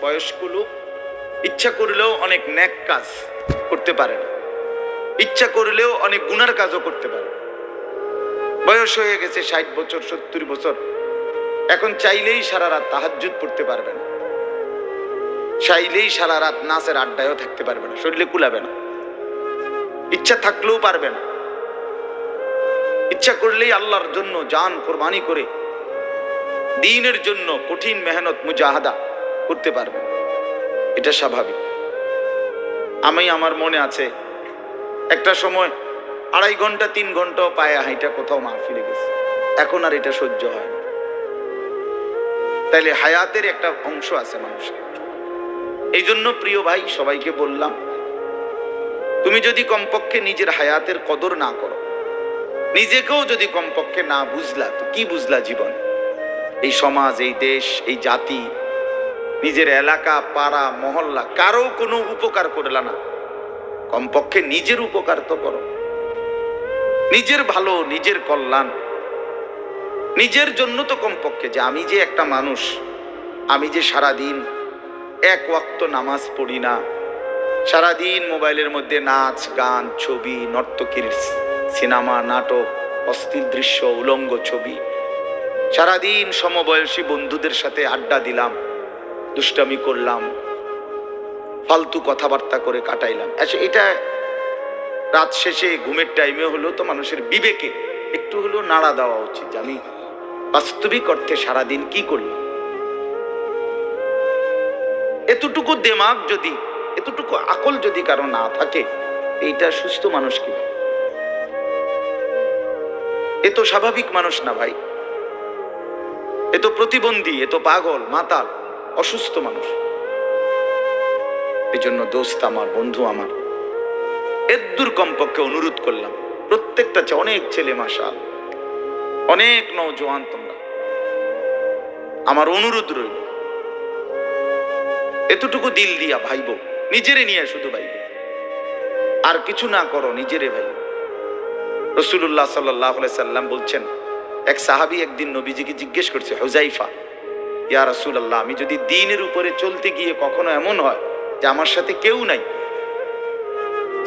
বয়স্ক লোক ইচ্ছা করলেও অনেক নেক কাজ করতে পারে না, ইচ্ছা করলেও অনেক গুনার কাজও করতে পারে। বয়স হয়ে গেছে 60 বছর 70 বছর, এখন চাইলেই সারা রাত তাহাজ্জুদ পড়তে পারবে না, চাইলেই সারা রাত নাচের আড্ডায়ও থাকতে পারবে না, শরীরে কুলাবে না, ইচ্ছা থাকলেও পারবে না। ইচ্ছা করলেই আল্লাহর জন্য জান কোরবানি করে দ্বীনের জন্য কঠিন মেহনত মুজাহাদা করতে পারবে, এটা স্বাভাবিক। আমার মনে আছে একটা সময় 2.5 ঘন্টা 3 ঘন্টাও পায়ে হাইটা কোথাও মাহফিলে গেছে, এখন আর এটা সহ্য হয় না। তাইলে হায়াতের একটা অংশ আছে মানুষের। এই জন্য প্রিয় ভাই, সবাইকে বললাম, তুমি যদি কমপক্ষে নিজের হায়াতের কদর না করো, নিজেকেও যদি কমপক্ষে না বুঝলা, তো কি বুঝলা জীবন? এই সমাজ, এই দেশ, এই জাতি, নিজের এলাকা, পাড়া, মহল্লা, কারো কোনো উপকার করলা না, কমপক্ষে নিজের উপকার তো করো। নিজের ভালো, নিজের কল্যাণ, নিজের জন্য তো কমপক্ষে, যে আমি যে একটা মানুষ, আমি যে সারাদিন এক ওয়াক্ত নামাজ পড়ি না, সারাদিন মোবাইলের মধ্যে নাচ গান, ছবি, নর্তকীর সিনেমা, নাটক, অস্থির দৃশ্য, উলঙ্গ ছবি, সারাদিন সমবয়সী বন্ধুদের সাথে আড্ডা দিলাম, দুষ্টামি করলাম, ফালতু কথাবার্তা করে কাটাইলাম। এটা রাত শেষে ঘুমের টাইমে হলো তো মানুষের বিবেকে একটু হলেও নাড়া দেওয়া উচিত, যে আমি বাস্তবিক অর্থে সারাদিন কি করলাম। এতটুকু দিমাগ যদি, এতটুকু আকল যদি কারো না থাকে, এইটা সুস্থ মানুষ কি? এ তো স্বাভাবিক মানুষ না ভাই, এ তো প্রতিবন্ধী, এ তো পাগল, মাতাল, অসুস্থ মানুষ। এই জন্য দোস্ত আমার, বন্ধু আমার, এদ্দুর কমপক্ষে অনুরোধ করলাম, প্রত্যেকটা অনেক ছেলে মাশাআল্লাহ, অনেক নওজোয়ান, তোমরা আমার অনুরোধ রইল, এতটুকু দিল দিয়া ভাইব, নিজেরে নিয়ে শুধু ভাইব, আর কিছু না করো, নিজেরে ভাইব। রাসূলুল্লাহ সাল্লাল্লাহু আলাইহি সাল্লাম বলছেন, এক সাহাবী একদিন নবীজিকে জিজ্ঞেস করছে, হুযাইফা, ইয়া রাসূলুল্লাহ, আমি যদি দ্বীনের উপরে চলতে গিয়ে কখনো এমন হয় যে আমার সাথে কেউ নাই,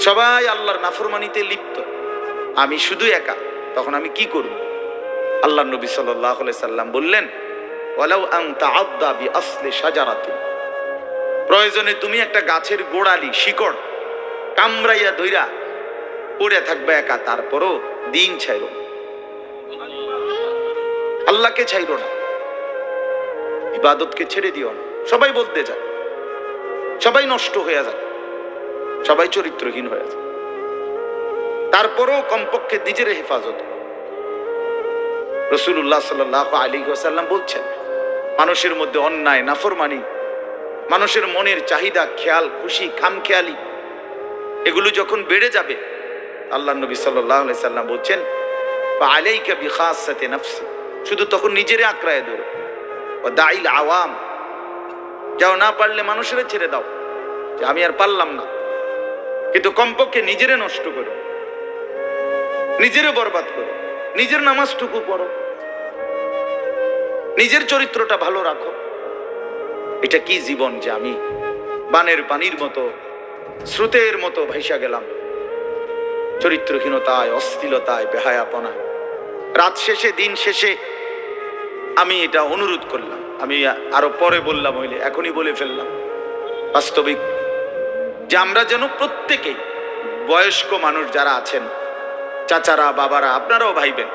সবাই আল্লাহর নাফরমানিতে লিপ্ত, আমি শুধু একা, তখন আমি কি করব? আল্লাহর নবী সাল্লাল্লাহু আলাইহি সাল্লাম বললেন, ওয়ালাউ আন তাআদ্দা বিআসলি শাজারাতিন, প্রয়োজনে তুমি একটা গাছের গোড়ালি, শিকড় কামড়াইয়া ধইরা পড়ে থাকবে একা, তারপরও দ্বীন ছাইরো না, আল্লাহকে ছাইরো না, ইবাদতকে ছেড়ে দিও না। সবাই বলতে যায়, সবাই নষ্ট হয়ে যায়, সবাই চরিত্রহীন হয়ে যায়, তারপরও কমপক্ষে নিজের হেফাজত। রাসূলুল্লাহ সাল্লাল্লাহু আলাইহি ওয়াসাল্লাম বলছেন, মানুষের মধ্যে অন্যায়, নাফরমানি, মানুষের মনের চাহিদা, খেয়াল খুশি, খামখেয়ালি, এগুলো যখন বেড়ে যাবে, আল্লাহর নবী সাল্লাল্লাহু আলাইহি সাল্লাম বলছেন, ফাআলাইকা বিখাসাতি নাফসি, শুধু তখন নিজেরে আঁকড়ায় ধরো, ওয়া দাইল আওয়াম, যাও, না পারলে মানুষের ছেড়ে দাও, যে আমি আর পারলাম না, কিন্তু কমপক্ষে নিজেরে নষ্ট করো, নিজেরে বরবাদ করো, নিজের নামাজটুকু পড়ো, নিজের চরিত্রটা ভালো রাখো। এটা কি জীবন যে আমি বানের পানির মতো, স্রোতের মতো ভাইসা গেলাম, চরিত্রহীনতায়, অশ্লীলতায়, বেহায়াপনায়। রাত শেষে, দিন শেষে আমি এটা অনুরোধ করলাম, আমি আরো পরে বললাম হইলে এখনই বলে ফেললাম, বাস্তবিক যে আমরা যেন প্রত্যেকেই, বয়স্ক মানুষ যারা আছেন, চাচারা, বাবারা, আপনারাও ভাইবেন,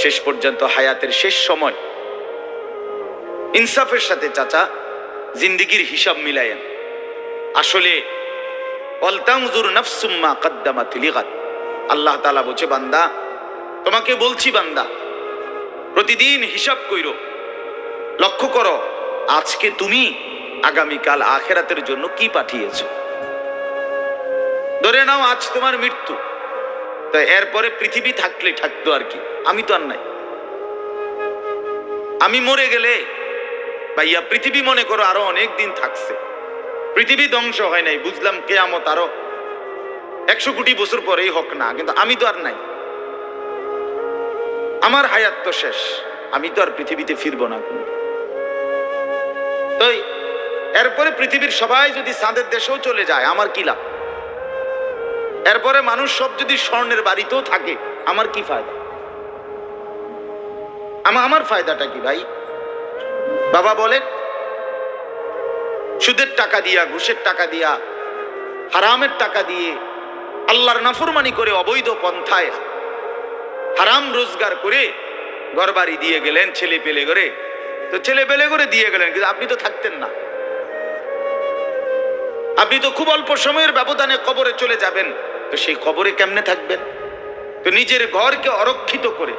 শেষ পর্যন্ত হায়াতের শেষ সময় ইনসাফের সাথে চাচা জিন্দেগির হিসাব মিলায়েন। আসলে ওয়ালতানজুর নাফসুম মা কদ্দামাত লিগাদ, আল্লাহ তাআলা বলছে, বান্দা তোমাকে বলছি, বান্দা প্রতিদিন হিসাব কইরো, লক্ষ্য করো আজকে তুমি আগামীকাল আখিরাতের জন্য কি পাঠিয়েছো। ধরে নাও আজ তোমার মৃত্যু, তো এরপরে পৃথিবী থাকলে থাকতো আর কি, আমি তো আর নাই। আমি মরে গেলে ভাইয়া পৃথিবী মনে করো আরো অনেক দিন থাকছে, পৃথিবী ধ্বংস হয় নাই, বুঝলাম কিয়ামত আরো 100 কোটি বছর পরেই হোক না, কিন্তু আমি তো আর নাই, আমার হায়াত তো শেষ, আমি তো আর পৃথিবীতে ফিরবো না। তো এরপরে পৃথিবীর সবাই যদি চাঁদের দেশেও চলে যায় আমার কি লাভ? এরপরে মানুষ সব যদি স্বর্ণের বাড়িতেও থাকে আমার কি ফায়দা? আমার ফায়দাটা কি ভাই? বাবা বলেন, সুদের টাকা দিয়া, ঘুষের টাকা দিয়া, হারামের টাকা দিয়ে, আল্লাহর নাফরমানি করে, অবৈধ পন্থায় হারাম রোজগার করে ঘর বাড়ি দিয়ে গেলেন, ছেলে পেলে করে, তো ছেলে পেলে করে দিয়ে গেলেন, কিন্তু আপনি তো থাকতেন না। আপনি তো খুব অল্প সময়ের ব্যবধানে কবরে চলে যাবেন, তো সেই কবরে কেমনে থাকবেন? তো নিজের ঘরকে অরক্ষিত করে